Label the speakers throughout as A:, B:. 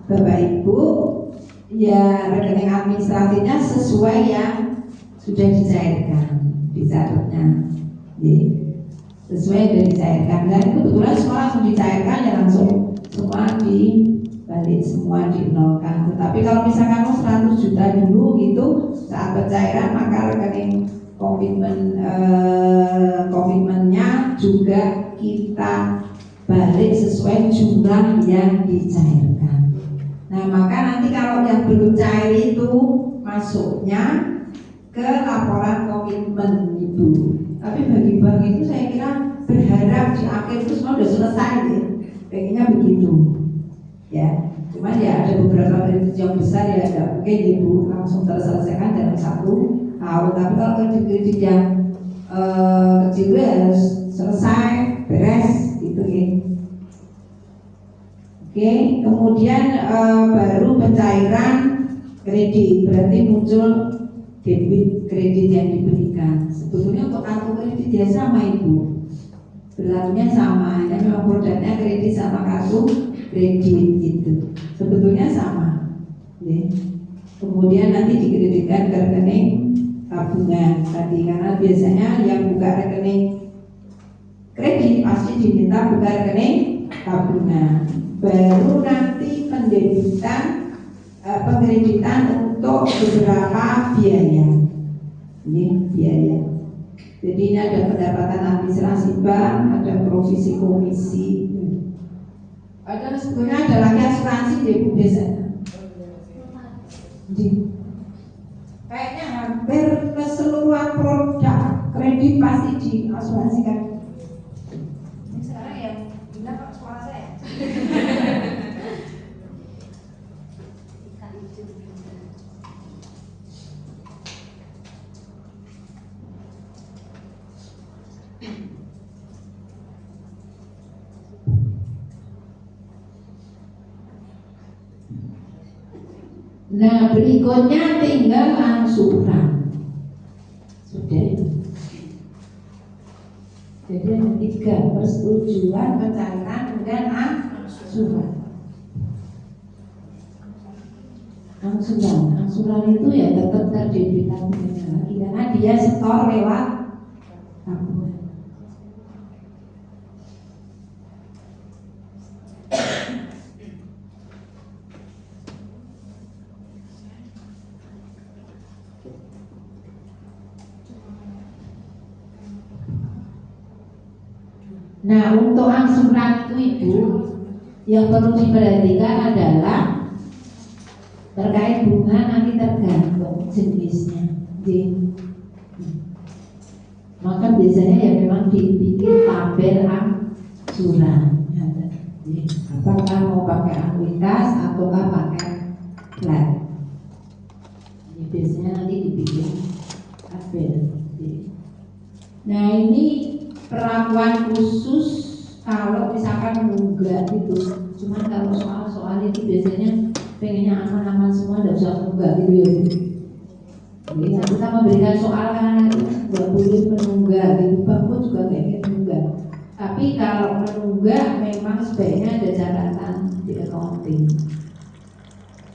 A: Bapak Ibu, ya rekening administratifnya sesuai yang sudah dicairkan di catatnya, sesuai yang sudah dicairkan. Dan kebetulan semua langsung dicairkan ya, langsung semua dibalik, semua dinolkan. Tetapi kalau misalkan 100 juta dulu gitu saat pencairan, maka rekening komitmennya juga kita balik sesuai jumlah yang dicairkan. Nah, maka nanti kalau yang belum cair itu masuknya ke laporan komitmen Ibu. Tapi bagi bank itu saya kira berharap di akhir itu semua sudah selesai ya. Pengennya begitu. Ya, cuman ya ada beberapa kredit yang besar ya ada mungkin Ibu langsung terselesaikan dalam 1 tahun. Tapi kalau kredit yang kecil ya harus selesai, beres gitu ya. Oke, kemudian baru pencairan kredit, berarti muncul debit kredit yang diberikan. Sebetulnya untuk kartu kredit ya sama Ibu, berlakunya sama, ya memang produknya kredit sama kartu kredit itu sebetulnya sama. Ya. Kemudian nanti dikreditkan ke rekening tabungan tadi, karena biasanya yang buka rekening kredit pasti diminta buka rekening tabungan. Baru nanti pendebitan pengkreditan untuk beberapa biaya. Ini biaya. Jadi ini ada pendapatan administrasi bank, ada provisi komisi. Ada sebetulnya ada lagi asuransi ya Bu biasanya. Kayaknya hampir keseluruhan produk kredit pasti diasuransikan. Ini sekarang yang bilang kok suara saya. Nah, berikutnya tinggal angsuran. Sudah. Jadi ada 3, persetujuan, pencairan, dan angsuran. Angsuran itu ya tetap terdebitkan lagi karena dia setor lewat tabungan. Nah, untuk angsuran itu Ibu, yang perlu diperhatikan adalah terkait bunga nanti tergantung jenisnya. Maka biasanya ya memang dibikin tabel angsuran. Apakah mau pakai akuitas ataukah pakai flat? Ini biasanya nanti dibikin tabel. Nah, ini perlakuan khusus kalau misalkan menunggak gitu. Cuman kalau soal-soal itu biasanya pengennya aman-aman semua, tidak usah menunggak gitu ya. Jadi kita memberikan soal karena itu nggak boleh menunggak gitu. Bang pun juga kayak menunggak. Tapi kalau menunggak memang sebaiknya ada catatan di accounting.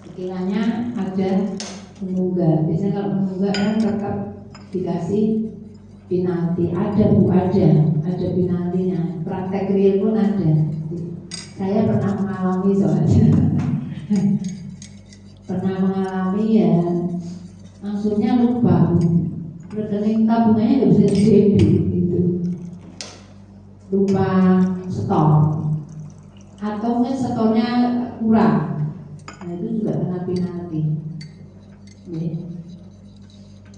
A: Sekiranya ada menunggak. Biasanya kalau menunggak kan tetap dikasih penalti, ada penaltinya. Praktek real pun ada. Saya pernah mengalami soalnya. Pernah mengalami ya, maksudnya lupa rekening tabungannya nggak bisa didebit gitu, lupa setor atau mungkin setornya kurang, nah itu juga kena penalti.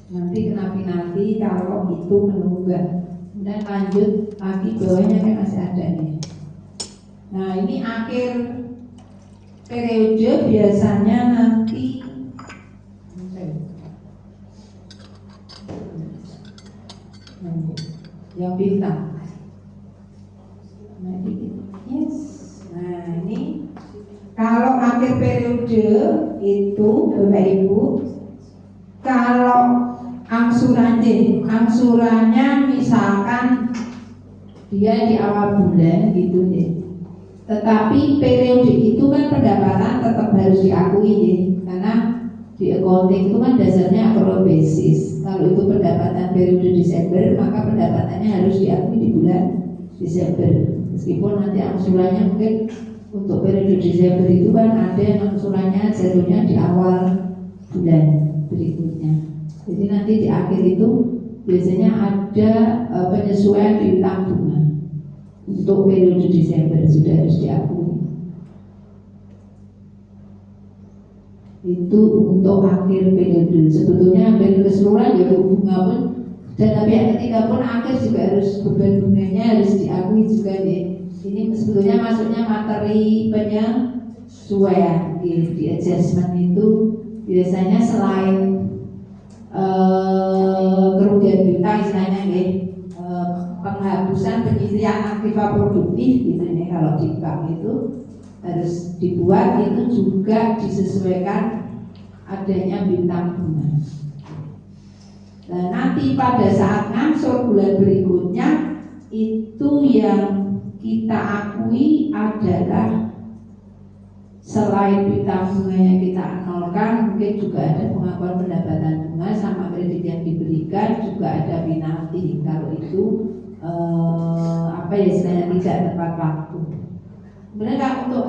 A: Nanti kena penalti kalau itu menunggak. Dan lanjut lagi bawahnya kan masih ada nih. Nah, ini akhir periode biasanya nanti yang bintang. Nah, yes. Nah, ini kalau akhir periode itu Bapak Ibu, kalau angsurannya misalkan dia di awal bulan gitu deh. Tetapi periode itu kan pendapatan tetap harus diakui ya, karena di accounting itu kan dasarnya accrual basis. Kalau itu pendapatan periode Desember, maka pendapatannya harus diakui di bulan Desember. Meskipun nanti angsurannya mungkin untuk periode Desember itu kan ada yang angsurannya jatuhnya di awal bulan berikutnya. Jadi nanti di akhir itu biasanya ada penyesuaian di utang bunga untuk periode Desember sudah harus diakui. Itu untuk akhir periode. Sebetulnya periode keseluruhan ya bunga pun, dan tapi yang ketiga pun akhir juga harus beban bunganya harus diakui juga deh. Ini sebetulnya masuknya materi penyesuaian di adjustment itu biasanya selain kerugian piutang istilahnya nih, penghapusan penyisian aktiva produktif gitu nih, kalau di bank itu harus dibuat, itu juga disesuaikan adanya bintang bunga. Nah, nanti pada saat ngangsur bulan berikutnya itu yang kita akui adalah selain bintang bunga yang kita nolkan, mungkin juga ada pengakuan pendapatan bunga sama kredit yang diberikan, juga ada penalti kalau itu apa ya istilahnya tidak tepat waktu. Kemudian untuk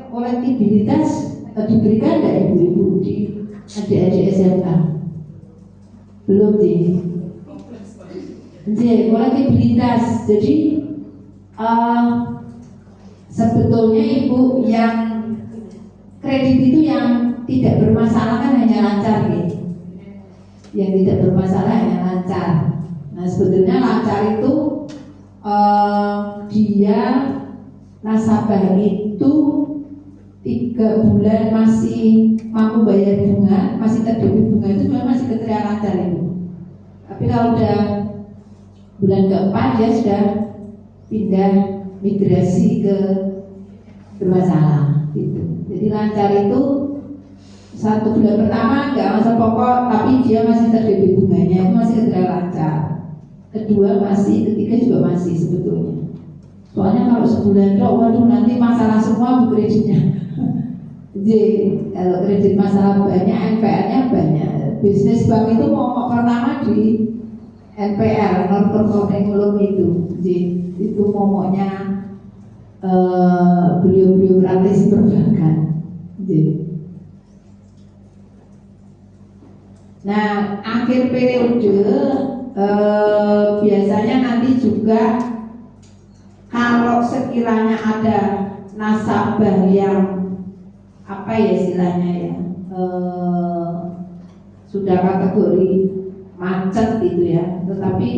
A: kolektibilitas diberikan tidak ibu-ibu di adik-adik SMK? Belum sih. Jadi kolektibilitas. Jadi sebetulnya ibu yang kredit itu yang tidak bermasalah kan hanya lancar gitu. Yang tidak bermasalah hanya lancar. Nah sebetulnya lancar itu dia nasabah itu 3 bulan masih mampu bayar bunga, masih terdebit bunga itu memang masih kriteria lancar itu. Tapi kalau udah bulan keempat dia sudah pindah migrasi ke bermasalah gitu. Jadi lancar itu 1 bulan pertama nggak masa pokok, tapi dia masih terdebit bunganya itu masih kriteria lancar. Kedua masih, ketiga juga masih sebetulnya. Soalnya kalau sebulan dok, waduh nanti masalah semua bu kreditnya. Jadi kalau kredit masalah banyak, NPL-nya banyak. Bisnis bank itu momok pertama di NPL, non-performing loan itu. Jadi itu momoknya beliau-beliau praktisi perbankan. Nah akhir periode biasanya nanti juga kalau sekiranya ada nasabah yang apa ya istilahnya ya sudah kategori macet gitu ya, tetapi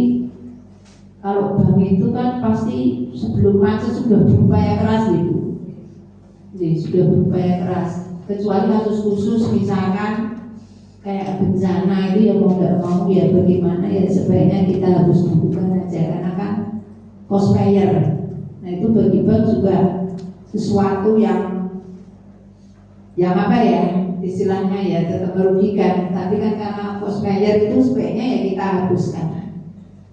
A: kalau bank itu kan pasti sebelum macet sudah berupaya keras gitu. Jadi sudah berupaya keras, kecuali kasus khusus misalkan kayak bencana itu ya mau nggak mau ya bagaimana ya sebaiknya kita harus bukukan aja karena kan cost payer. Nah itu bagi bank juga sesuatu yang apa ya istilahnya ya tetap merugikan, tapi kan karena cost payer itu sebaiknya ya kita hapuskan.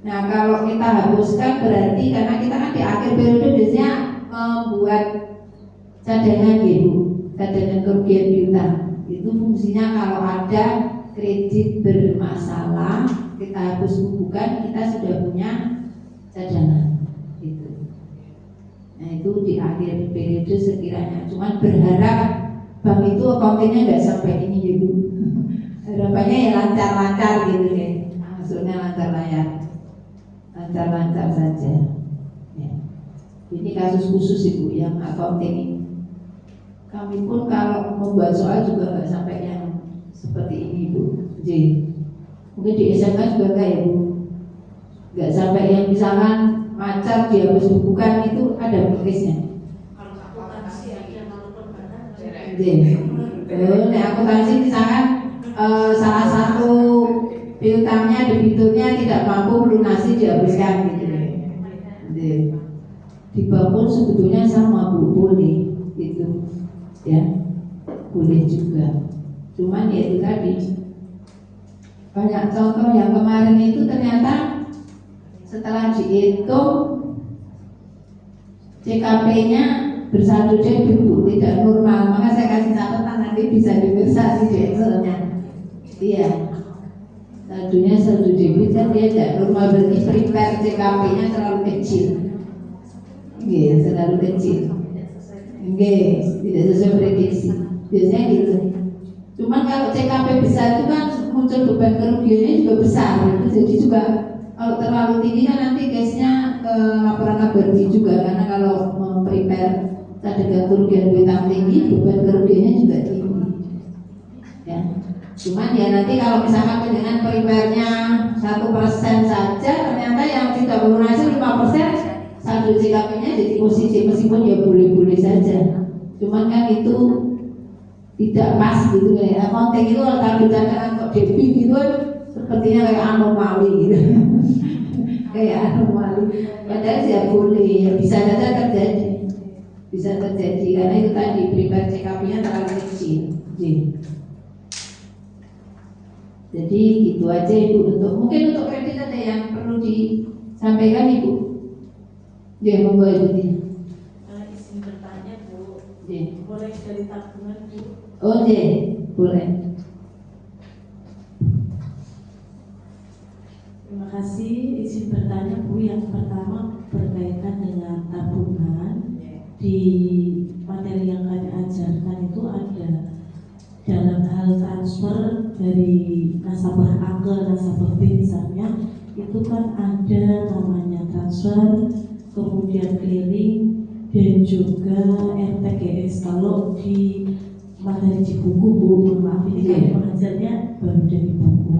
A: Nah kalau kita hapuskan berarti karena kita kan di akhir periode biasanya membuat cadangan gitu, cadangan kerugian piutang. Itu fungsinya kalau ada kredit bermasalah kita hapus bukukan, kita sudah punya cadangan gitu. Nah itu di akhir periode sekiranya, cuman berharap bank itu accountingnya nggak sampai ini ya Bu. Harapannya ya lancar-lancar gitu ya, maksudnya lancar-lancar saja ya. Ini kasus khusus Ibu yang accounting ini. Kami pun kalau membuat soal juga nggak sampai yang seperti ini Bu. Jadi mungkin di SMK juga nggak ya Bu, nggak sampai yang misalkan macet dihapus bukukan itu ada case-nya.
B: Kalau akuntansi ada maupun badan.
A: Nah akuntansi misalkan salah satu piutangnya debiturnya tidak mampu melunasi dihapuskan gitu. Di bank pun sebetulnya sama Bu, boleh gitu. Ya, boleh juga. Cuman ya itu tadi banyak contoh yang kemarin itu ternyata setelah dihitung CKP-nya bersaldo debit Bu, tidak normal. Maka saya kasih catatan Iya. Saldonya saldo debit kan dia tidak normal, berarti prepare CKP-nya terlalu kecil. Iya, terlalu kecil. Enggak, tidak sesuai prediksi. Biasanya gitu. Cuman kalau CKP besar itu kan muncul beban kerugiannya juga besar. Jadi juga kalau terlalu tinggi kan nanti case-nya ke laporan LABARBI juga, karena kalau prepare cadangan kerugian utang tinggi, beban kerugiannya juga tinggi. Ya. Cuman ya nanti kalau misalkan dengan prepare-nya 1% saja, ternyata yang tidak melunasi 5%, saldo CKP-nya jadi positif, meskipun ya boleh-boleh saja. Cuman kan itu tidak pas gitu ya. Accounting itu kalau cadangan kok debit gitu kan sepertinya kayak anomali gitu. Kayak anomali. Padahal ya boleh, ya bisa saja terjadi. Bisa terjadi karena itu tadi prepare CKP-nya terlalu kecil. Jadi gitu aja Ibu, mungkin untuk kredit ada yang perlu disampaikan Ibu. Dia membuat Ibu.
B: Izin bertanya Bu,
A: Boleh
B: dari tabungan Bu?
A: Oh boleh.
B: Terima kasih. Izin bertanya Bu, yang pertama berkaitan dengan tabungan. Di materi yang kami ajarkan itu ada dalam hal transfer dari nasabah A ke nasabah B misalnya, itu kan ada namanya transfer, kemudian clearing, dan juga RTGS. Kalau di materi di buku Bu, maaf ini kami pengajarnya baru dari buku.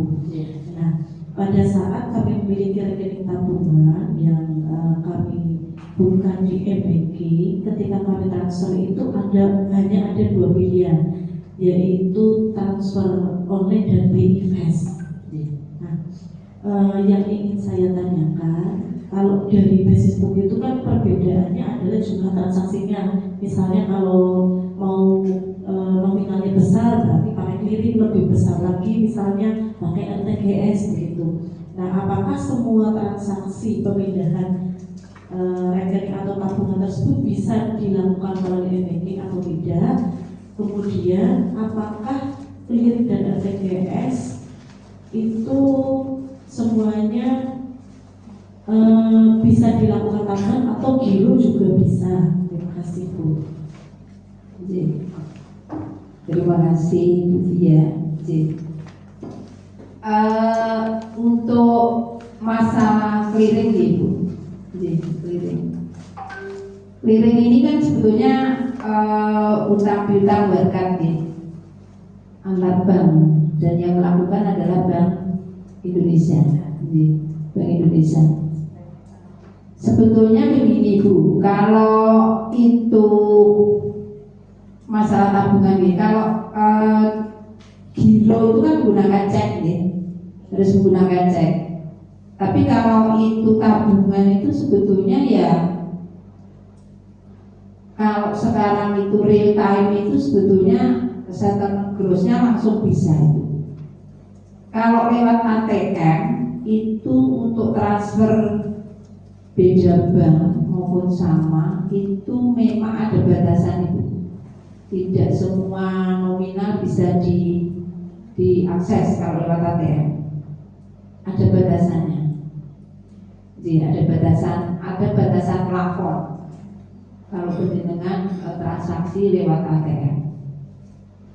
B: Nah, pada saat kami memiliki rekening tabungan yang kami bukan di e-banking, ketika kami transfer itu hanya ada dua pilihan, yaitu transfer online dan BI-Fast. Nah, yang ingin saya tanyakan, kalau dari basis book itu kan perbedaannya adalah jumlah transaksinya. Misalnya kalau mau nominalnya besar berarti pakai clearing, lebih besar lagi misalnya pakai RTGS begitu. Nah, apakah semua transaksi pemindahan rekening atau tabungan tersebut bisa dilakukan melalui e-banking atau tidak? Kemudian apakah clearing dan RTGS itu semuanya bisa dilakukan tabungan atau giro juga bisa? Terima kasih Bu.
A: Terima kasih Bu Fia. Untuk masalah clearing Ibu, clearing ini kan sebetulnya utang piutang berkat antar bank, dan yang melakukan adalah Bank Indonesia. Bank Indonesia. Sebetulnya begini Bu, kalau itu masalah tabungan kalau giro itu kan menggunakan cek harus menggunakan cek. Tapi kalau itu tabungan itu sebetulnya ya, kalau sekarang itu real time itu sebetulnya settlement gross-nya langsung bisa itu. Kalau lewat ATM itu untuk transfer beda bank maupun sama itu memang ada batasan itu. Tidak semua nominal bisa diakses kalau lewat ATM. Ada batasannya. Jadi ada batasan plafon kalau dengan transaksi lewat ATM.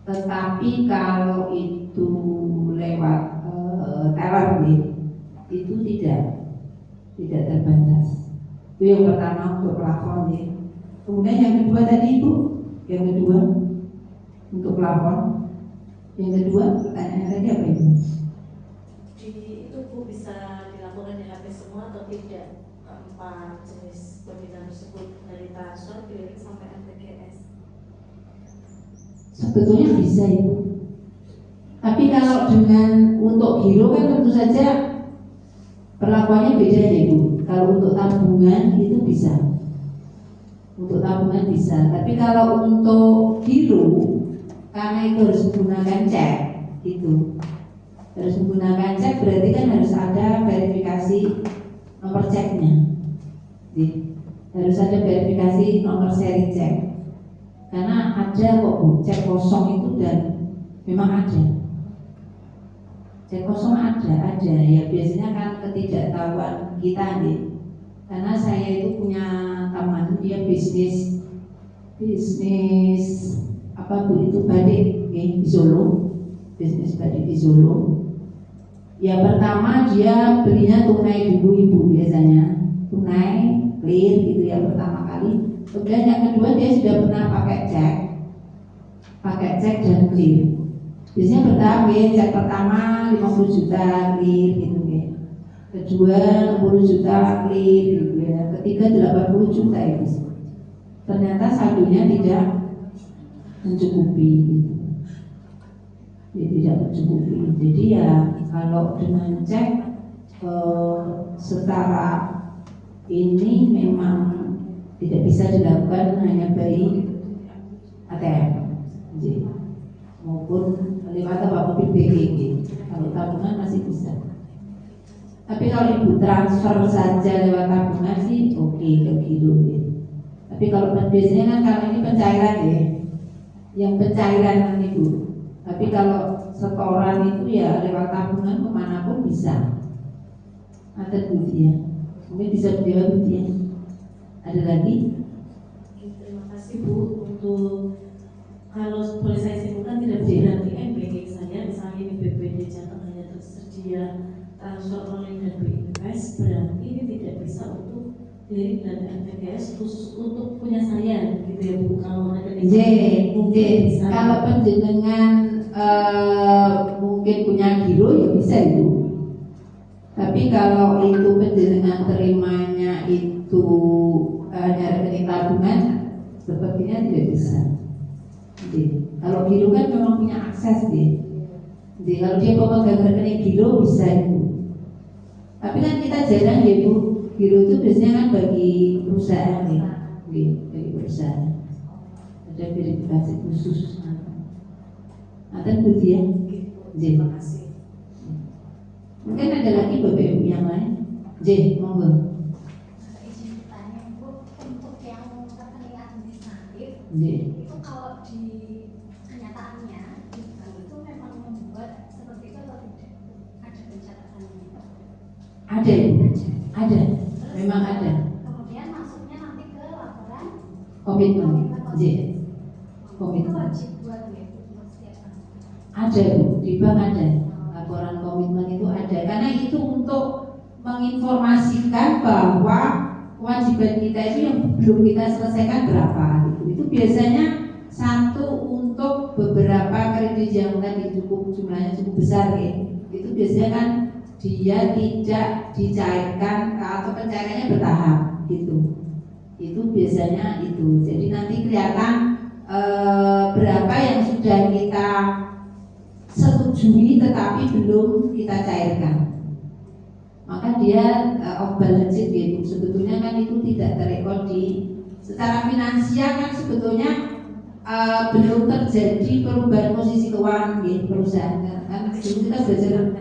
A: Tetapi kalau itu lewat teller itu tidak terbatas. Itu yang pertama untuk plafon Kemudian yang kedua tadi Ibu, yang kedua untuk plafon. Yang kedua pertanyaannya tadi apa Ibu?
B: Itu Bu bisa dilakukan di HP semua atau tidak? Keempat jenis pemindahan tersebut dari transfer, clearing sampai RTGS.
A: Sebetulnya bisa Ibu. Tapi kalau dengan untuk giro kan tentu saja perlakuannya beda ya Ibu. Kalau untuk tabungan itu bisa. Untuk tabungan bisa. Tapi kalau untuk giro, karena itu harus menggunakan cek itu. Harus menggunakan cek berarti kan harus ada verifikasi nomor ceknya. Harus ada verifikasi nomor seri cek. Karena ada kok Bu, cek kosong itu dan memang ada. cek kosong ada ya, biasanya kan ketidaktahuan kita nih. Karena saya itu punya teman, dia bisnis apa bu itu batik di Solo, bisnis batik di Solo. Ya pertama dia belinya tunai dulu ibu, biasanya tunai clear gitu ya pertama kali. Kemudian yang kedua dia sudah pernah pakai cek dan clear. Biasanya bertahap ya, cek pertama 50 juta clear gitu ya. Kedua 60 juta clear gitu ya. Ketiga 80 juta itu. Ternyata saldonya tidak mencukupi gitu. Ya, tidak mencukupi. Jadi ya kalau dengan cek setara ini memang tidak bisa dilakukan hanya by ATM maupun lewat mobil BGG. Kalau tabungan masih bisa. Tapi kalau ibu transfer saja lewat tabungan sih oke, gitu ya. Tapi kalau biasanya kan kalau ini pencairan ya, yang pencairan kan ibu. Tapi kalau setoran itu ya lewat tabungan kemanapun bisa. Ada Bu ya, mungkin bisa menjawab Bu ya. Ada lagi?
B: Terima kasih Bu. Untuk kalau boleh saya simpulkan tidak berarti NBG saya misalnya ini BPD Jateng hanya tersedia transfer online dan BINVEST, berarti ini tidak bisa untuk diri dan NPGS khusus untuk punya saya gitu ya Bu. Kalau rekening
A: kalau penjenengan mungkin punya giro ya bisa itu. Tapi kalau itu penjenengan terimanya itu hanya rekening tabungan, sepertinya tidak bisa. Kalau giro kan memang punya akses dia. Jadi kalau dia pemegang rekening giro bisa itu. Tapi kan kita jarang ya Bu, giro itu biasanya kan bagi perusahaan ya, bagi perusahaan. Ada verifikasi khusus. Ada Bu ya.
B: Terima kasih.
A: Mungkin ada lagi Bapak Ibu yang lain. Monggo.
C: Izin bertanya Bu, untuk yang rekening administratif
A: itu
C: kalau di kenyataannya itu memang membuat seperti itu atau tidak? Ada pencatatannya?
A: Ada, ada, memang ada.
C: Kemudian masuknya nanti ke laporan
A: Komitmen,
C: itu
A: komitmen.
C: wajib buat ya untuk setiap tahun.
A: Ada Bu, di bank ada. Laporan komitmen itu ada, karena itu untuk menginformasikan bahwa kewajiban kita itu yang belum kita selesaikan berapa gitu. Itu biasanya satu untuk beberapa kredit yang tadi jumlahnya cukup besar ya. Itu biasanya kan dia tidak dicairkan atau pencairannya bertahap gitu. Itu biasanya itu. Jadi nanti kelihatan berapa yang sudah kita setujui tetapi belum kita cairkan, maka dia off balance sheet gitu. Sebetulnya kan itu tidak terekod di secara finansial kan sebetulnya belum terjadi perubahan posisi keuangan di perusahaan kan. Dulu kita belajar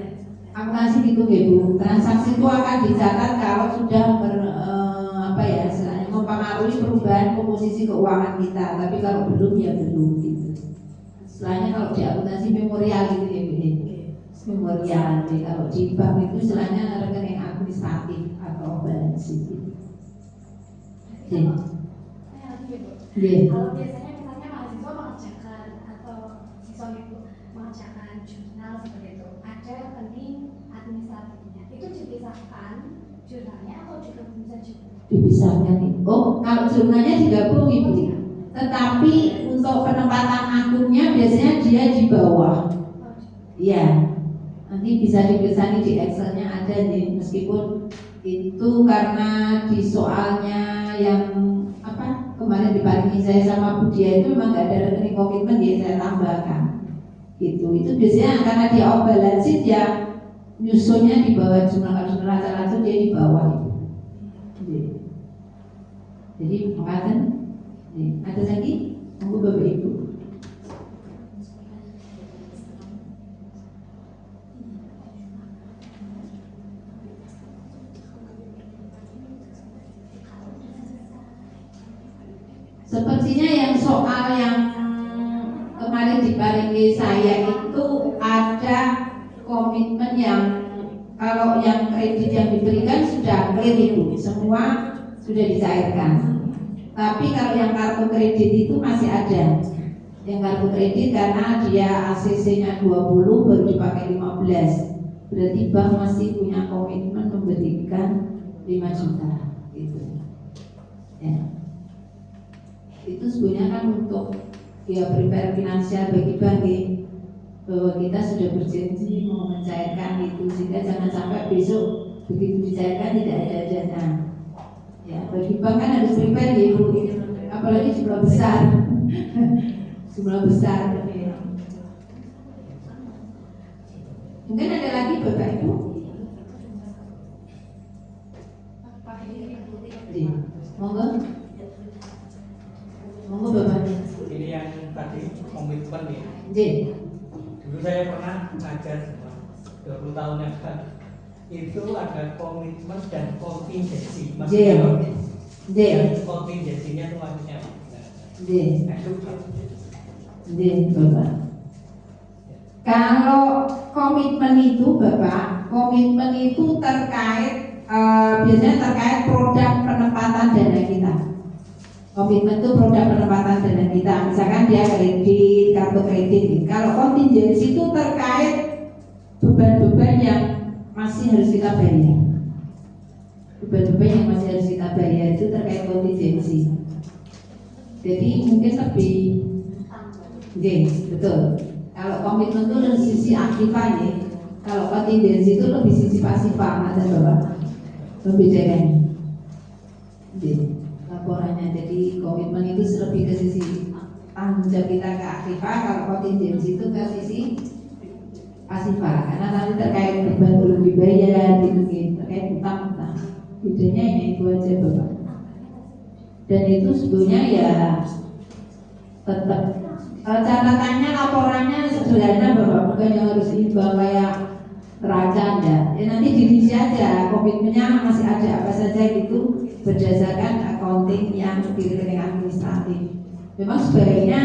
A: akuntansi gitu ya Bu, transaksi itu akan dicatat kalau sudah mempengaruhi perubahan komposisi keuangan kita, tapi kalau belum ya belum gitu. Istilahnya kalau di akuntansi memorial gitu ya Bu. Memorial, kalau di bank itu istilahnya rekening administratif atau balance sheet.
C: Kalau biasanya misalnya mahasiswa mengerjakan atau siswa itu mengerjakan jurnal seperti itu, ada rekening administratifnya, itu dipisahkan jurnalnya atau juga bisa juga?
A: Dipisahkan. Oh, kalau jurnalnya digabung Ibu. Tetapi untuk penempatan akunnya biasanya dia di bawah. Iya. Nanti bisa dipisah di Excelnya ada nih, meskipun itu karena di soalnya yang kemarin diparingi saya sama Bu Dia itu memang nggak ada rekening komitmen ya, saya tambahkan. Gitu. Itu biasanya karena dia off balance sheet ya nyusunnya di bawah jumlah rata-rata dia di bawah itu. Jadi makanya ada lagi, tunggu Bapak Ibu. Sepertinya yang soal yang kemarin diparingi saya itu ada komitmen yang kalau yang kredit yang diberikan sudah clear itu semua sudah dicairkan. Tapi kalau yang kartu kredit itu masih ada. Yang kartu kredit karena dia ACC-nya 20 baru dipakai 15. Berarti bank masih punya komitmen memberikan 5 juta gitu. Ya. Itu sebenarnya kan untuk ya prepare finansial bagi bank ya, bahwa kita sudah berjanji mau mencairkan itu sehingga jangan sampai besok begitu dicairkan tidak ada dana. Ya, bagi bank kan harus prepare ya Bu, apalagi jumlah besar. Jumlah besar. Ya. Mungkin ada lagi Bapak Ibu? Monggo. Monggo Bapak.
D: Ini yang tadi komitmen ya. Dulu saya pernah ngajar 20 tahun yang lalu. Itu ada komitmen dan kontingensi. Kontingensinya itu maksudnya apa?
A: Bapak. Kalau komitmen itu Bapak, komitmen itu terkait biasanya terkait produk penempatan dana kita. Komitmen itu produk penempatan dana kita. Misalkan dia kredit, kartu kredit. Kalau kontingensi itu terkait beban-beban yang masih harus kita bayar. Beban-beban yang masih harus kita bayar itu terkait kontingensi. Jadi mungkin lebih, betul. Kalau komitmen itu dari sisi aktifanya, kalau kontingensi itu lebih sisi pasifah, ada Bapak. Membedakannya. Laporannya, jadi komitmen itu lebih ke sisi tanggung jawab kita ke aktifah, kalau kontingensi itu ke sisi pasifah, karena nanti terkait beban belum dibayar, gitu, terkait utang-utang. Bedanya hanya itu aja Bapak. Dan itu sebetulnya ya tetap catatannya, laporannya sederhana Bapak, bukan yang harus imbang kayak neraca ya. Nanti diisi aja komitmennya masih ada apa saja gitu berdasarkan accounting yang di rekening administratif. Memang sebaiknya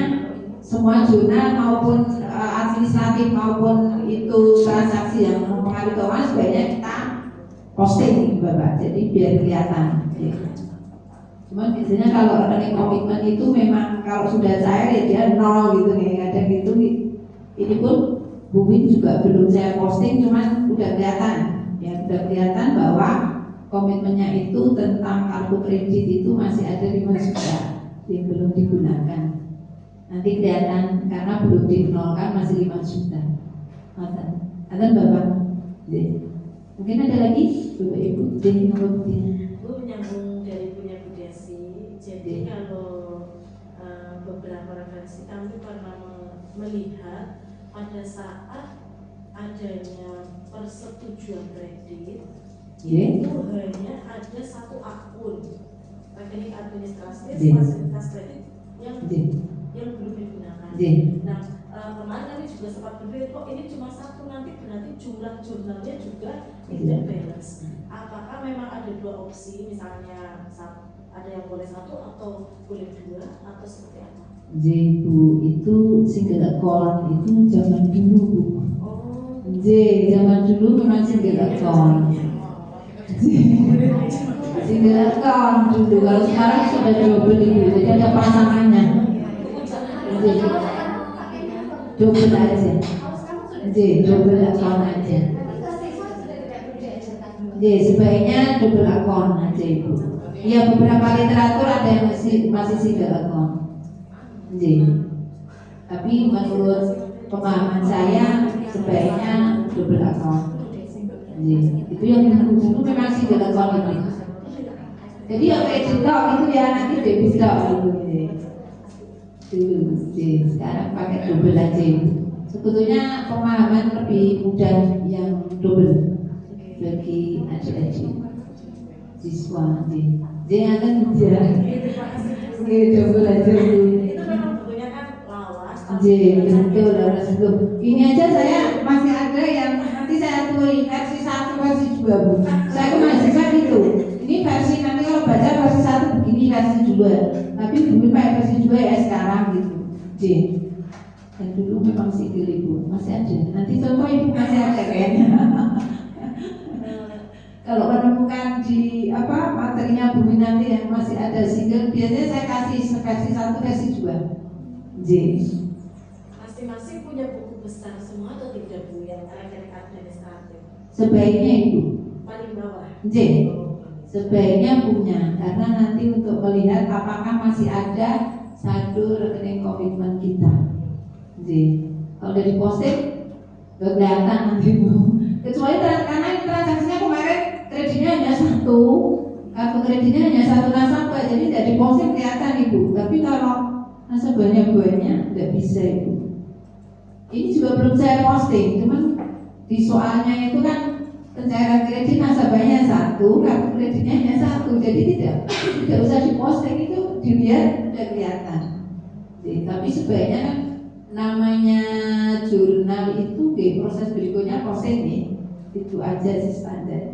A: semua jurnal maupun administratif maupun itu transaksi yang mempengaruhi keuangan sebaiknya kita posting Bapak, jadi biar kelihatan. Ya. Cuman biasanya kalau rekening komitmen itu memang kalau sudah cair ya dia nol gitu nih, kadang gitu. Ini pun Bu Win juga belum saya posting, cuman udah kelihatan ya, udah kelihatan bahwa komitmennya itu tentang kartu kredit itu masih ada 5 juta yang belum digunakan. Nanti kelihatan karena belum dinolkan masih 5 juta. Ada Bapak? Mungkin ada lagi Bapak Ibu?
B: Bu menyambung dari punya Bu Desi. Jadi kalau beberapa referensi kami pernah melihat pada saat adanya persetujuan kredit itu hanya ada satu akun rekening administrasi fasilitas kredit yang belum digunakan. Nah kemarin kami juga sempat berpikir kok ini cuma satu, nanti berarti jumlah jurnalnya juga tidak balance. Apakah memang ada dua opsi, misalnya ada yang boleh satu atau boleh dua atau seperti apa?
A: Bu, itu single account itu zaman dulu Bu. Zaman dulu memang single account. Single account dulu, kalau sekarang sudah double itu, jadi ada pasangannya. Double aja. Double account aja. Sebaiknya double account aja Ibu. Ya beberapa literatur ada yang masih single account. Tapi menurut pemahaman saya sebaiknya double account. Itu yang dulu memang single account itu. Jadi yang kredit itu ya nanti debit gitu. Sekarang pakai double aja. Sebetulnya pemahaman lebih mudah yang double bagi adik-adik siswa. Jadi akan double aja Bu. Betul, harus itu. Ini aja saya masih ada yang nanti saya tulis versi 1, versi 2 Bu. Saya ke mahasiswa gitu. Ini versi nanti kalau baca versi 1 begini, versi 2. Tapi belum pakai versi 2 ya sekarang gitu. Dan dulu memang single Ibu, masih ada. Nanti contoh Ibu masih ada kayaknya. Kalau menemukan di materinya Bu nanti yang masih ada single, biasanya saya kasih versi 1, versi 2. J.
B: Masing-masing punya buku besar semua atau tidak Bu yang terkait administratif?
A: Sebaiknya Ibu.
B: Paling bawah.
A: J. Sebaiknya punya, karena nanti untuk melihat apakah masih ada saldo rekening komitmen kita. J. Kalau udah diposting, nggak kelihatan nanti Bu. Kecuali karena ini transaksinya kemarin kreditnya hanya 1, kartu kreditnya hanya 1 nasabah, jadi tidak diposting kelihatan Ibu. Tapi kalau nasabahnya banyak, nggak bisa Ibu. Ini juga belum saya posting, cuman di soalnya itu kan pencairan kredit nasabahnya 1, kartu kreditnya hanya 1, jadi tidak usah diposting, itu dilihat udah kelihatan. Jadi, tapi sebaiknya kan namanya jurnal itu proses berikutnya posting nih, itu aja sih standar.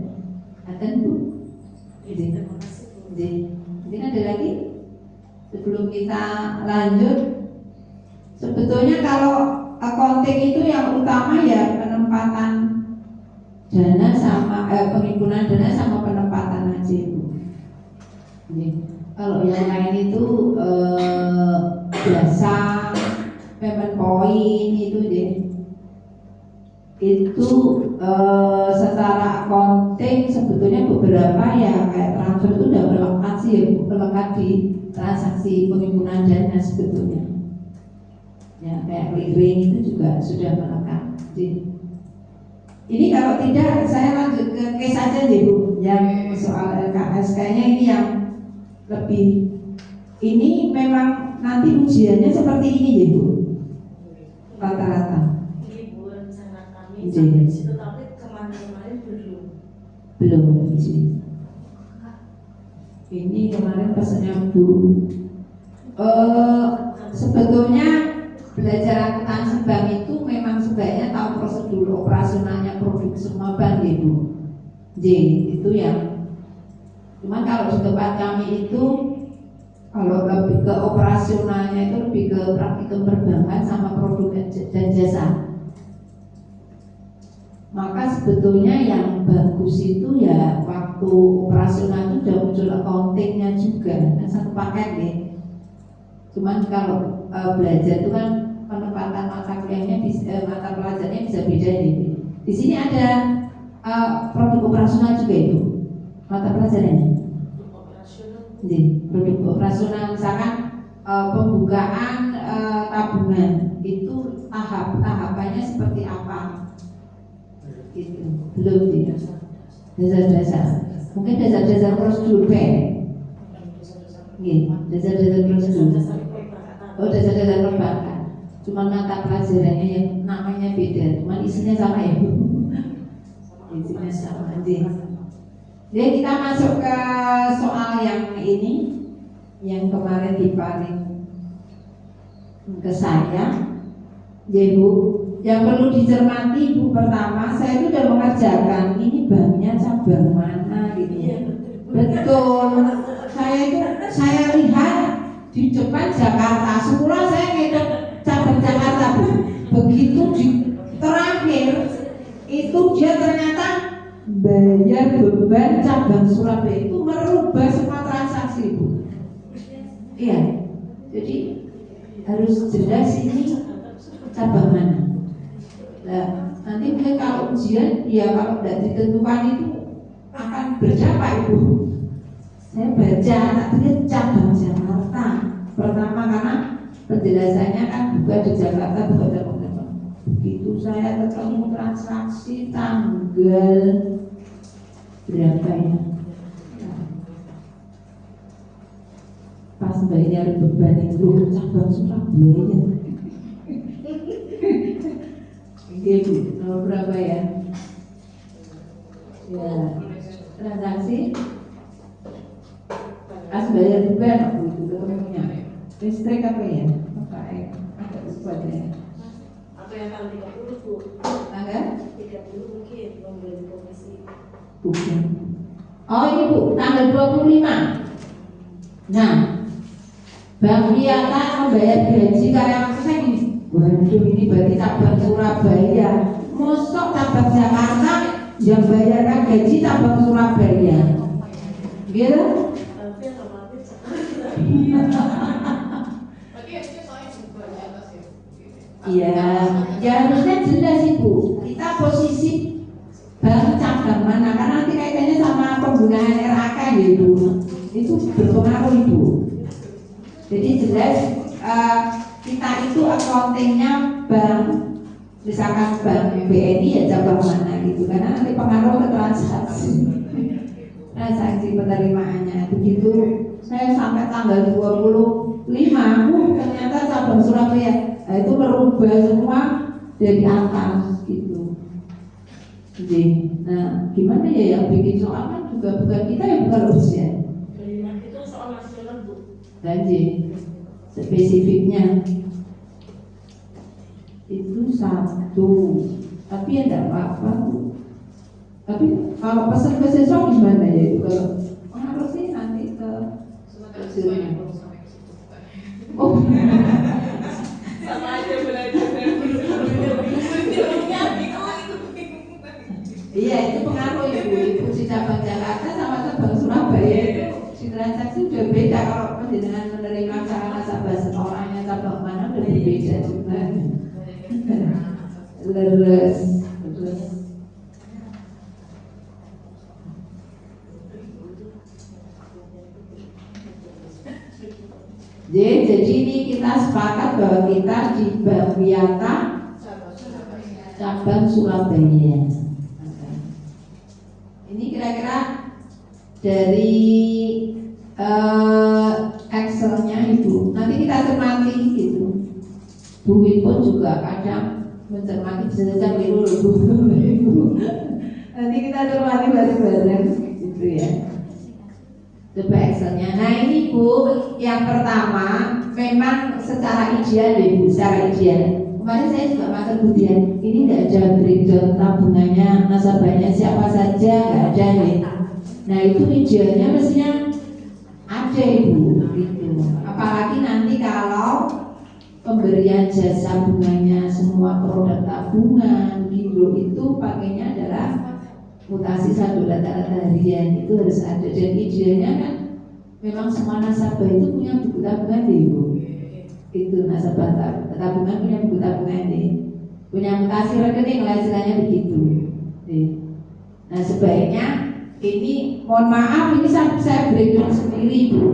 A: Ada Bu? Terima kasih Bu. Mungkin ada lagi sebelum kita lanjut. Sebetulnya kalau accounting itu yang utama ya penempatan dana sama pengimpunan dana sama penempatan aja Bu. Kalau yang lain itu jasa, payment point itu deh. Itu secara accounting sebetulnya beberapa ya kayak transfer itu udah melekat sih ya, melekat di transaksi pengimpunan dana sebetulnya. Ya kayak clearing itu juga sudah melekat. Ini kalau tidak saya lanjut ke case aja ya Bu, yang soal LKS kayaknya ini yang lebih. Ini memang nanti ujiannya seperti ini ya Bu, rata-rata.
B: Sampai situ, tapi kemarin
A: belum ini kemarin pesannya Bu. Sebetulnya belajar akuntansi bank itu memang sebaiknya tahu prosedur operasionalnya produk semua bank ya Bu. J itu yang cuman kalau di tempat kami itu kalau lebih ke operasionalnya itu lebih ke praktikum perbankan sama produk dan jasa. Maka sebetulnya yang bagus itu ya waktu operasional itu udah muncul accountingnya juga, kan satu paket ya. Cuman kalau belajar itu kan penempatan mata kuliahnya mata pelajarannya bisa beda nih. Di sini ada produk operasional juga itu mata pelajarannya. Produk operasional misalkan pembukaan tabungan itu tahapannya seperti apa? Gitu. Belum tidak dasar-dasar, mungkin dasar-dasar prosedur dasar-dasar prosedur. Oh dasar-dasar perbankan, cuma mata pelajarannya yang namanya beda, cuma isinya sama ya Bu. Isinya sama aja. Jadi kita masuk ke soal yang ini, yang kemarin diparing ke saya, ya Bu. Yang perlu dicermati Bu, pertama saya itu udah mengerjakan ini banknya cabang mana gitu ya. Betul. Saya lihat di depan Jakarta, semula saya ngitung cabang Jakarta Bu. Begitu di terakhir itu dia ternyata bayar beban cabang Surabaya itu merubah semua transaksi Bu. Iya. Jadi harus jelas ini cabang mana. Nah, nanti mungkin kalau ujian, ya kalau tidak ditentukan itu akan berdampak Ibu. Saya baca, tak lihat cabang Jakarta. Pertama karena penjelasannya kan bukan di Jakarta, bukan di teman-teman. Begitu saya ketemu transaksi tanggal berapa ya? Pas bayar beban itu cabang Surabaya. Ibu, nomor berapa ya? Ya, transaksi as bayar beban Bu itu ketemunya. Listrik apa ya? Agak lupa ya.
B: Apa yang tanggal 30 Bu?
A: Tanggal
B: 30 mungkin membeli komisi.
A: Bukan. Oh ini Bu, tanggal 25. Nah, Bank Piata membayar gaji karyawan saya gini. Waduh, ini berarti cabang Surabaya. Mosok cabang Jakarta yang bayarkan gaji cabang Surabaya. Gitu?
B: Tapi otomatis
A: Iya, ya harusnya jelas Ibu. Kita posisi bank cabang mana? Karena nanti kaitannya sama penggunaan RAK gitu. Itu berpengaruh Ibu. Jadi jelas kita itu accountingnya bank, misalkan bank BNI ya cabang mana gitu. Karena nanti pengaruh ke transaksi penerimaannya. Begitu saya sampai tanggal 25, ternyata cabang Surabaya. Nah, itu merubah semua dari atas gitu. Jadi, nah gimana ya yang bikin soal kan juga bukan kita yang bukan usia.
B: itu soal nasional Bu.
A: Jadi spesifiknya itu satu, tapi ya tidak apa-apa Bu. Tapi kalau pesan ke siswa gimana ya itu kalau harus sih nanti ke hasilnya. Oh.
B: Sama aja belajar
A: Iya itu pengaruh Ibu si cabang Jakarta sama cabang Surabaya itu si transaksi udah beda. Kalau dengan menerima cara nasabah setorangnya cabang mana udah berbeda juga. Leres. Jadi ini kita sepakat bahwa kita di Bank Wiyata cabang Surabaya. Ini kira-kira dari Excelnya Ibu. Nanti kita cermati gitu. Bu pun juga kadang mencermati bisa biru loh Bu. Nanti kita cermati bareng-bareng gitu ya. Coba Excelnya. Nah ini Bu, yang pertama memang secara ideal ya Bu, secara ideal. Kemarin saya juga makan kemudian ini tidak ada breakdown tabungannya, nasabahnya siapa saja, nggak ada ya. Nah itu idealnya mestinya ada Ibu, gitu. Apalagi nanti kalau pemberian jasa bunganya semua produk tabungan, gitu itu pakainya adalah mutasi saldo rata-rata harian itu harus ada. Dan idealnya kan memang semua nasabah itu punya buku tabungan deh Ibu. Itu nasabah tabungan punya buku tabungan deh, punya mutasi rekening lah istilahnya begitu. Nah sebaiknya ini mohon maaf ini saya breakdown sendiri Bu.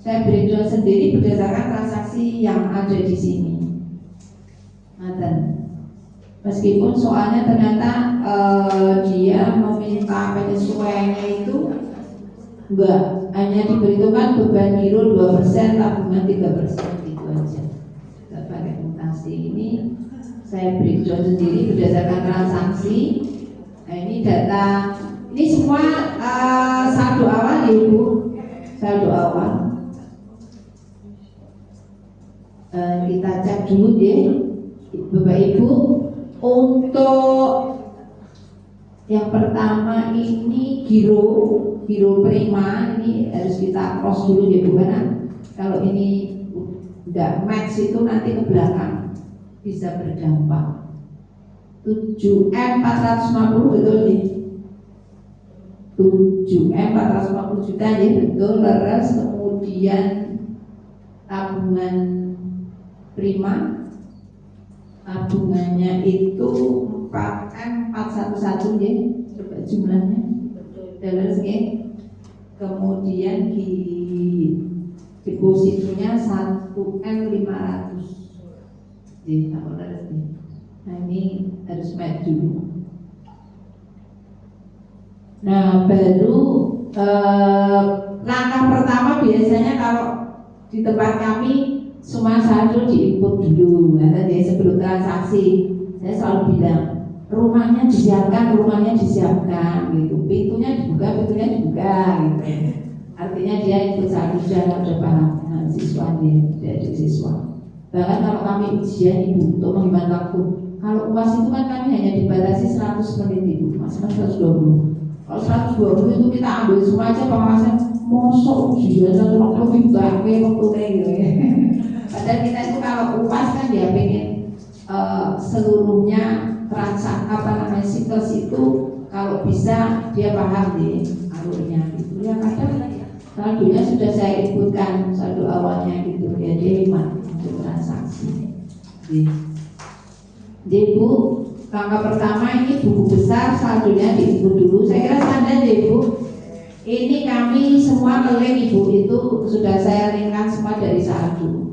A: Saya breakdown sendiri berdasarkan transaksi yang ada di sini. Meskipun soalnya ternyata dia meminta penyesuaiannya itu enggak, hanya diperhitungkan beban giro 2%, tabungan 3%, gitu aja. Kita pakai mutasi ini, saya breakdown sendiri berdasarkan transaksi. Nah ini data, ini semua saldo awal ya Ibu, saldo awal. Kita cek dulu deh, Bapak Ibu. Untuk yang pertama ini giro prima ini harus kita cross dulu ya Bu, karena kalau ini udah match itu nanti ke belakang bisa berdampak. 7M 450 betul nih, 7M 450 juta ya betul. Leres. Kemudian tabungan prima, tabungannya itu 4M 411 ya, coba jumlahnya dollars ya. Kemudian di depositonya 1M 500 ya, dollars ya. Nah ini harus match dulu. Nah baru langkah pertama biasanya kalau di tempat kami semua saldo diinput dulu. Nah, tadi sebelum transaksi saya selalu bilang rumahnya disiapkan gitu. Pintunya dibuka gitu. Artinya dia input saldo sudah paham. Nah, siswa dia dari siswa. Bahkan kalau kami ujian Ibu untuk menghemat waktu, kalau UAS itu kan kami hanya dibatasi 100 menit Ibu, maksimal 120. Kalau 120 itu kita ambil semua aja pengawasan. Mosok ujian 120 lebih banyak waktu gitu ya. Padahal kita itu kalau UAS kan dia pengen seluruhnya siklus itu kalau bisa dia paham deh alurnya gitu ya. Kadang saldonya sudah saya ikutkan saldo awalnya gitu ya, dia hemat untuk transaksi. Jadi Bu, langkah pertama ini buku besar saldonya diikut dulu. Saya kira standar deh Bu. Ini kami semua ngelink Ibu itu sudah saya linkkan semua dari saldo.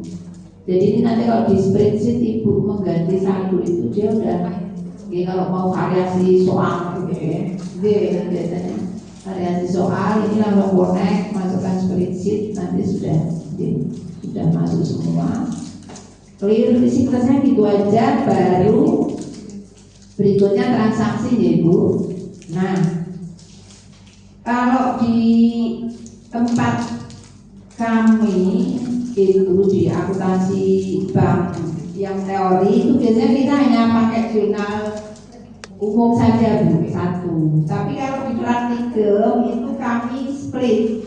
A: Jadi ini nanti kalau di spreadsheet Ibu mengganti saldo itu dia udah ya, kalau mau variasi soal gitu ya, dia biasanya variasi soal ini langsung connect, masukkan spreadsheet, nanti sudah masuk semua. Clear siklusnya gitu aja, baru berikutnya transaksi ya Ibu. Nah, kalau di tempat kami itu di akuntansi bank yang teori itu biasanya kita hanya pakai jurnal umum saja Bu, satu. Tapi kalau di praktikum itu kami split.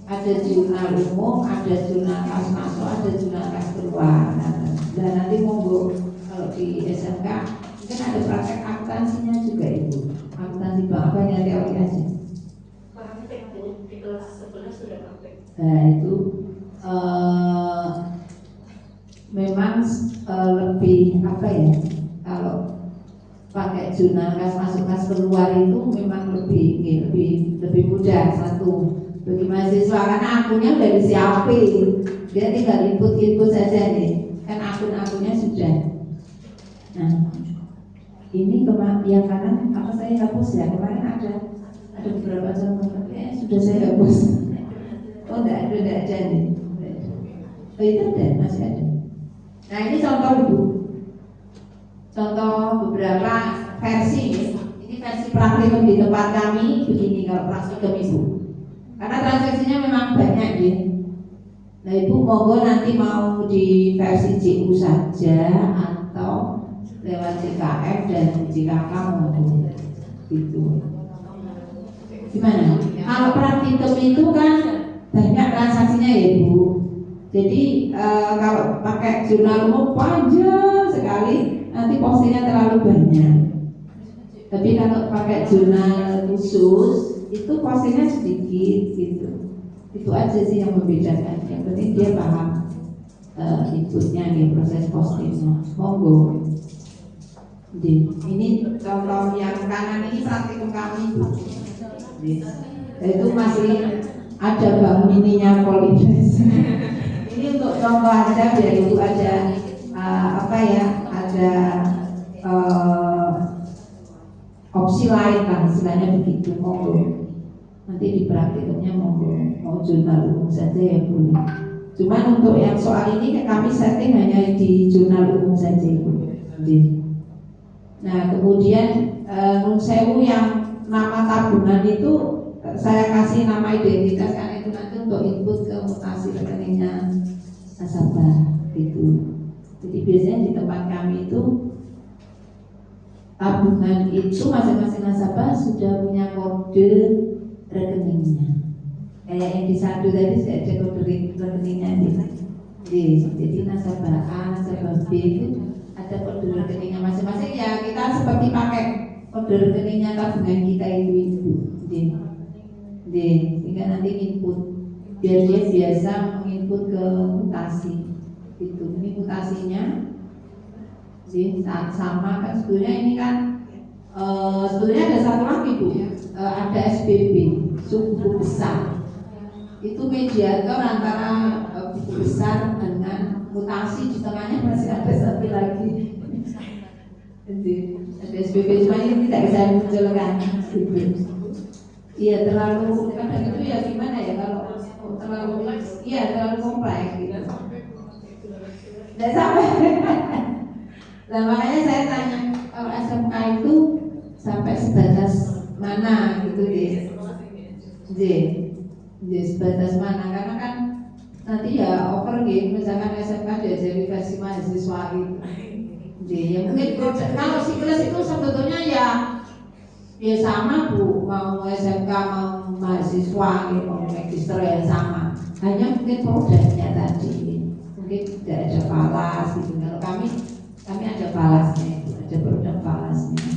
A: Ada jurnal umum, ada jurnal kas masuk, ada jurnal kas keluar. Dan nanti monggo kalau di SMK mungkin ada praktek akuntansinya juga Ibu. Akuntansi bank apa hanya teori aja?
B: Praktek Bu, di kelas 11 sudah praktek.
A: Nah itu memang lebih apa ya, kalau pakai jurnal kas masuk kas keluar itu memang lebih mudah satu bagi mahasiswa karena akunnya udah disiapin, dia tinggal input saja nih, kan akun-akunnya sudah. Nah ini yang kanan apa saya hapus ya, kemarin ada beberapa contoh sudah saya hapus. Oh enggak ada nih. Oh itu ada, masih ada. Nah ini contoh Ibu, contoh beberapa versi ya. Ini versi praktikum di tempat kami begini kalau praktikum Ibu, karena transaksinya memang banyak ya. Nah Ibu monggo nanti mau di versi CU saja atau lewat CKF dan JKK monggo gitu. Gimana? Kalau praktikum itu kan banyak transaksinya ya Bu. Jadi kalau pakai jurnal umum panjang sekali, nanti postingnya terlalu banyak. Tapi kalau pakai jurnal khusus, itu postingnya sedikit gitu. Itu aja sih yang membedakan. Yang penting dia paham inputnya nih, proses postingnya. Monggo. Ini contoh yang kanan ini praktikum kami. Itu masih ada bank mininya Polides. Ini untuk contoh aja biar Ibu ada ada opsi lain kan, istilahnya begitu. Monggo nanti di praktikumnya monggo mau jurnal umum saja ya boleh. Cuman untuk yang soal ini kami setting hanya di jurnal umum saja Ibu. Nah kemudian nun sewu yang nama tabungan itu saya kasih nama identitas karena itu nanti untuk input ke mutasi rekeningnya nasabah gitu. Jadi biasanya di tempat kami itu tabungan itu masing-masing nasabah sudah punya kode rekeningnya. Kayak yang di saldo tadi saya ada kode rekeningnya jadi nasabah A, nasabah B itu ada kode rekeningnya masing-masing ya. Kita seperti pakai kode rekeningnya tabungan kita itu sehingga nanti input biar dia biasa menginput ke mutasi itu. Ini mutasinya saat sama kan sebetulnya ini kan sebetulnya ada satu lagi Bu, ada SBB suku besar, itu mediator antara buku besar dengan mutasi, di tengahnya masih ada satu lagi. Jadi ada SBB cuma ini tidak bisa munculkan. Iya terlalu kadang itu ya gimana ya kalau terlalu kompleks gitu. Tidak sampai. Nah makanya saya tanya kalau SMK itu sampai sebatas mana gitu sebatas mana, karena kan nanti ya over gitu, misalkan SMK diajari versi mahasiswa gitu. Ya mungkin kalau siklus itu sebetulnya ya sama Bu, mau SMK mau mahasiswa gitu, mau magister ya sama, hanya mungkin produknya tadi mungkin mungkin tidak ada falas gitu. Kalau kami ada falasnya itu, ada produk falasnya.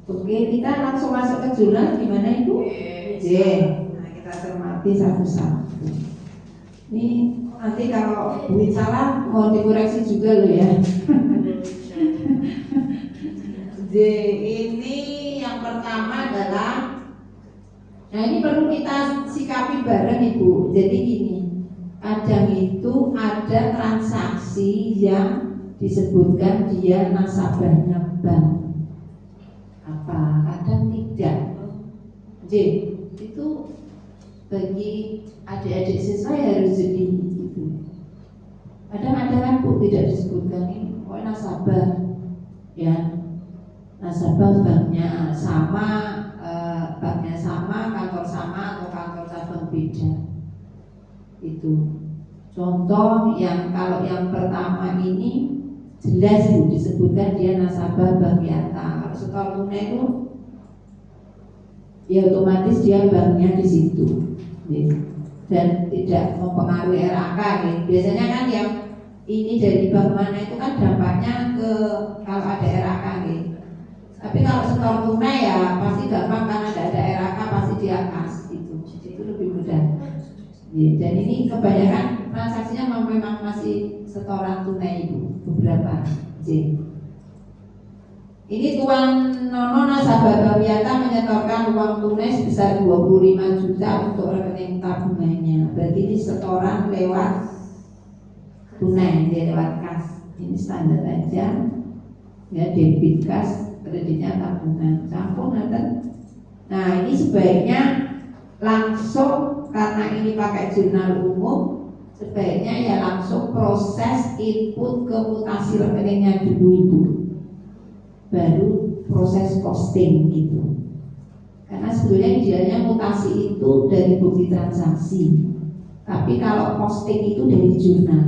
A: Oke, kita langsung masuk ke jurnal gimana Ibu? Nah, kita cermati satu-satu. Ini nanti kalau buat salah mau dikoreksi juga loh ya. Ini yang pertama adalah, nah ini perlu kita sikapi bareng Ibu. Jadi gini, kadang itu ada transaksi yang disebutkan dia nasabahnya bank. Apa? Kadang tidak. Itu bagi adik-adik siswa harus jadi itu. Kadang ada kan Bu tidak disebutkan ini, oh nasabah, ya nasabah banknya sama, kantor sama atau kantor cabang beda. Itu contoh yang kalau yang pertama ini jelas Bu disebutkan dia nasabah Bank Yata. Kalau setor tunai itu ya otomatis dia banknya di situ, dan tidak mempengaruhi RAK. Biasanya kan yang ini dari bank mana itu kan dampaknya ke kalau ada RAK. Tapi kalau setor tunai ya pasti gampang karena tidak ada RAK, pasti dia kas itu lebih mudah. Dan ini kebanyakan transaksinya memang masih setoran tunai Ibu, beberapa. Ini Tuan Nono nasabah Bank Yata menyetorkan uang tunai sebesar 25 juta untuk rekening tabungannya. Berarti ini setoran lewat tunai, dia lewat kas. Ini standar aja. Ya, debit kas, kreditnya tabungan. Campur nanti. Nah, ini sebaiknya langsung, karena ini pakai jurnal umum, sebaiknya ya langsung proses input ke mutasi rekeningnya dulu Ibu, baru proses posting gitu. Karena sebetulnya idealnya mutasi itu dari bukti transaksi, tapi kalau posting itu dari jurnal.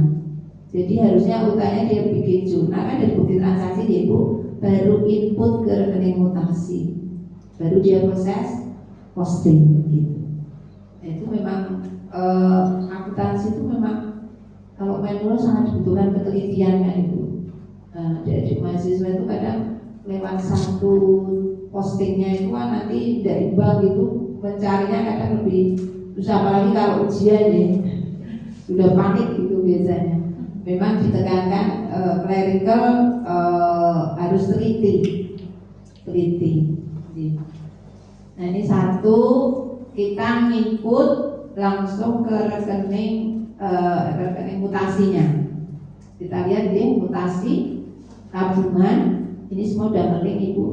A: Jadi harusnya utamanya dia bikin jurnal kan dari bukti transaksi dia Ibu, baru input ke rekening mutasi, baru dia proses posting gitu. Nah, itu memang akuntansi itu memang kalau manual sangat dibutuhkan ketelitian kan Ibu. Adik-adik mahasiswa itu kadang lewat satu postingnya itu kan nanti dari bank itu mencarinya kadang lebih susah, apalagi kalau ujian ya sudah panik gitu biasanya. Memang ditekankan clerical harus teliti. Nah ini satu, kita input langsung ke rekening mutasinya. Kita lihat dia mutasi tabungan. Ini semua udah ngeling Ibu.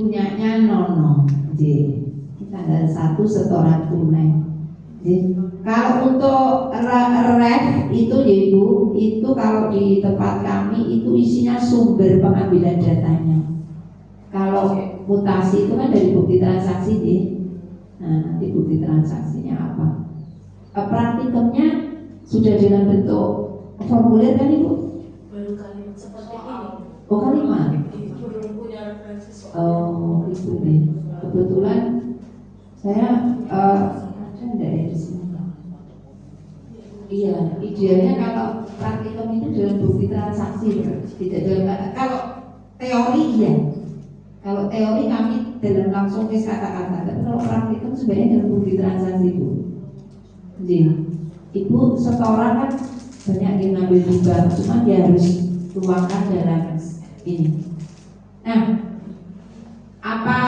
A: Punyanya Nono. Tanggal 1 setoran tunai. Kalau untuk ref itu Ibu, itu kalau di tempat kami itu isinya sumber pengambilan datanya. Kalau mutasi itu kan dari bukti transaksi Nah, nanti bukti transaksinya apa? Praktikumnya sudah dalam bentuk formulir kan Ibu?
B: Baru kalimat seperti ini.
A: Oh kalimat?
B: Belum punya referensi soal.
A: Oh itu nih. Kebetulan saya ada enggak ya di sini? Iya, idealnya kalau praktikum itu dalam bukti transaksi, tidak dalam kalau teori iya. Kalau teori kami dalam langsung tulis kata-kata, tapi kalau praktikum sebenarnya dalam bukti transaksi Bu. Jadi, Ibu setoran kan banyak yang ngambil di bank, cuma dia harus tuangkan dalam ini. Nah, apa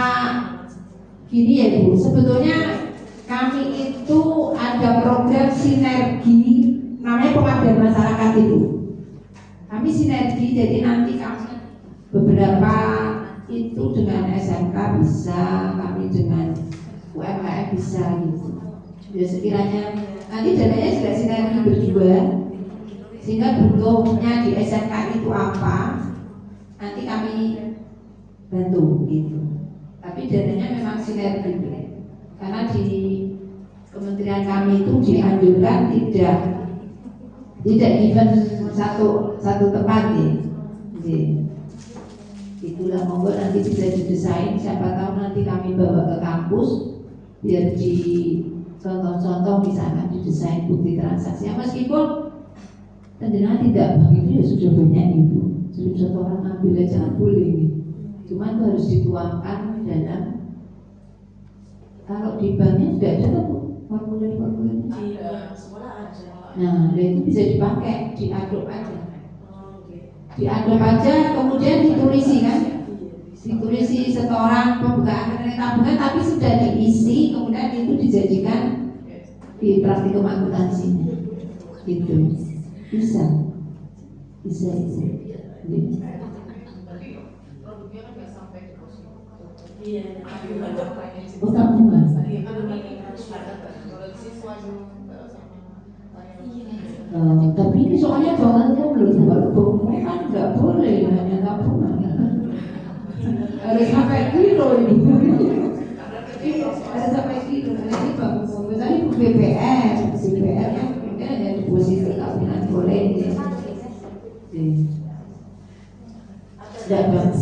A: gini ya Bu? Sebetulnya kami itu ada program sinergi, namanya pengabdian masyarakat itu. Kami sinergi, jadi nanti kami beberapa itu dengan SMK bisa, kami dengan UMKM bisa gitu. Ya sekiranya nanti dananya juga sinergi berdua, sehingga bentuknya di SMK itu apa, nanti kami bantu gitu. Tapi dananya memang sinergi, karena di kementerian kami itu dianjurkan tidak given satu tempat ya. Itulah monggo nanti bisa didesain, siapa tahu nanti kami bawa ke kampus biar contoh-contoh misalkan didesain bukti transaksi. Meskipun tentunya tidak bang itu ya sudah banyak itu. Jadi contoh orang ambil aja kan boleh nih. Cuma itu harus dituangkan dalam, kalau di banknya sudah ada tuh formulir-formulir.
B: Di sekolah ada.
A: Nah, itu bisa dipakai, diadop aja. Diadop aja, kemudian ditulisi kan? Ditulisi setoran pembukaan rekening tabungan, tapi sudah diisi, kemudian itu dijadikan di praktikum akuntansinya. Gitu. Bisa.
B: Iya.
A: Oh, tabungan. Tapi ini soalnya bangunnya belum bangun kan nggak boleh hanya tabungan. Harus sampai kilo ini. Harus sampai kilo. Ini bagus. Misalnya BPR kan mungkin hanya deposito tabungan boleh. Tidak bagus.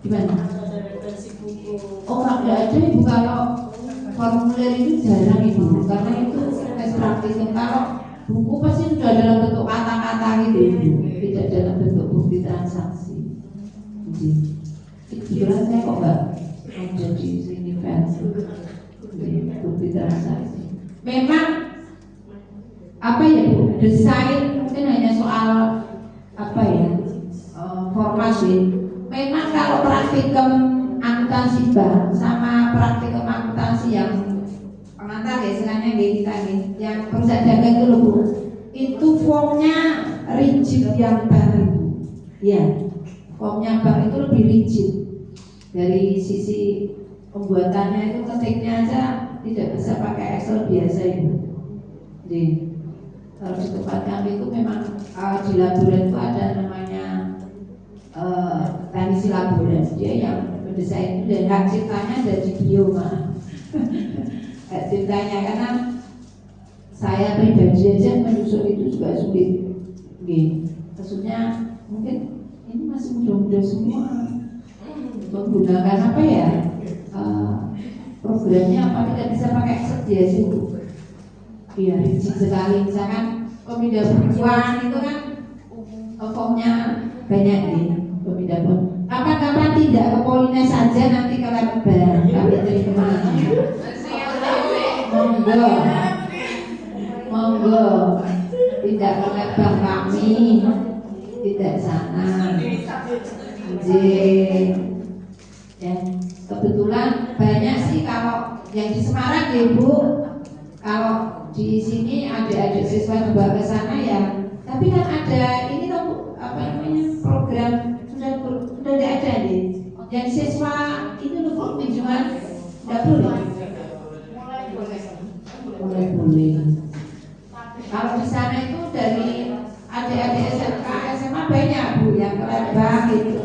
A: Gimana? Oh, nggak ada ibu, kalau formulir itu jarang ibu, karena itu tes praktisnya. Kalau buku pasti sudah dalam bentuk kata-kata gitu ibu, tidak dalam bentuk bukti transaksi. Kebetulan saya kok nggak ada di sini versi bukti transaksi. Memang apa ya bu, desain mungkin hanya soal apa ya, format sih. Memang kalau praktikum akuntansi bank sama praktikum akuntansi yang pengantar ya istilahnya kita nih, yang perusahaan dagang itu loh bu, itu formnya rigid yang baru ya, formnya bank itu lebih rigid dari sisi pembuatannya, itu ketiknya aja tidak bisa pakai Excel biasa itu. Jadi kalau di tempat kami itu memang di laboratorium itu ada namanya teknisi laboratorium, dia yang mendesain itu, dan hak ciptanya dari Bioma. Hak ciptanya, karena saya pribadi aja menyusun itu juga sulit. Maksudnya mungkin ini masih muda-muda semua menggunakan apa ya, programnya apa tidak bisa pakai Excel biasa itu. Iya, rigid sekali. Misalkan pemindah bukuan itu kan formnya banyak nih. Pemindahkan. Kapan-kapan tidak ke Polines saja, nanti ke Lebar kami terima. Monggo, tidak ke Lebar kami, tidak sana. Ya, kebetulan banyak sih kalau yang di Semarang ya Bu. Kalau di sini adik-adik siswa juga ke sana ya. Tapi kan ada ini tuh apa namanya, program sudah ada nih. Yang siswa itu loh kunjungan tidak boleh. Mulai. Kalau di sana itu dari adik-adik SMK, SMA banyak bu yang ke Lembang gitu.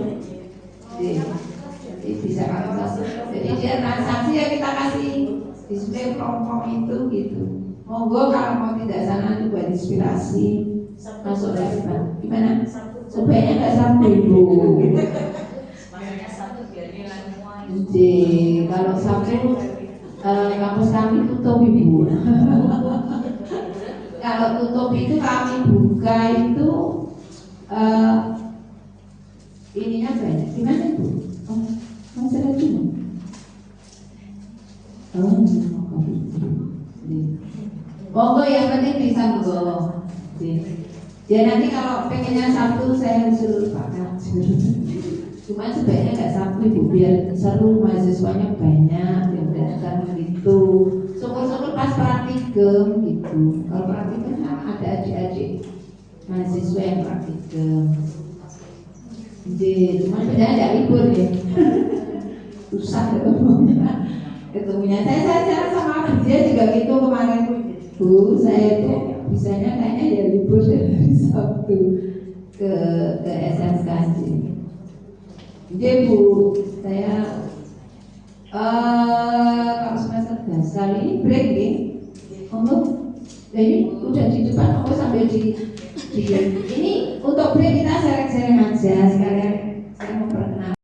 A: Jadi bisa kasih. Jadi dia transaksi ya kita kasih display form itu gitu. Monggo kalau mau tidak sana juga inspirasi masuk Lembang. Gimana? Sebaiknya nggak sampai ibu. Jadi kalau Sabtu kampus kami tutup ibu. Kalau tutup itu kami buka itu ininya banyak. Gimana ibu? Oh, masih lagi. Monggo yang penting bisa monggo. Ya nanti kalau pengennya Sabtu saya suruh Pak Kajur. Cuma sebaiknya nggak Sabtu ibu, biar seru, mahasiswanya banyak yang datang gitu. Syukur-syukur pas praktikum gitu. Kalau praktikum ada adik-adik mahasiswa yang praktikum. Jadi cuma bedanya ada libur ya. Susah ketemunya. Saya sama dia juga gitu kemarin. Bu, saya itu bisanya kayaknya ya libur dari Sabtu ke SMK sini. Jadi Bu, saya kalau semester dasar ini break nih, untuk jadi udah di depan, sampai di ini untuk break kita sering-sering aja sekalian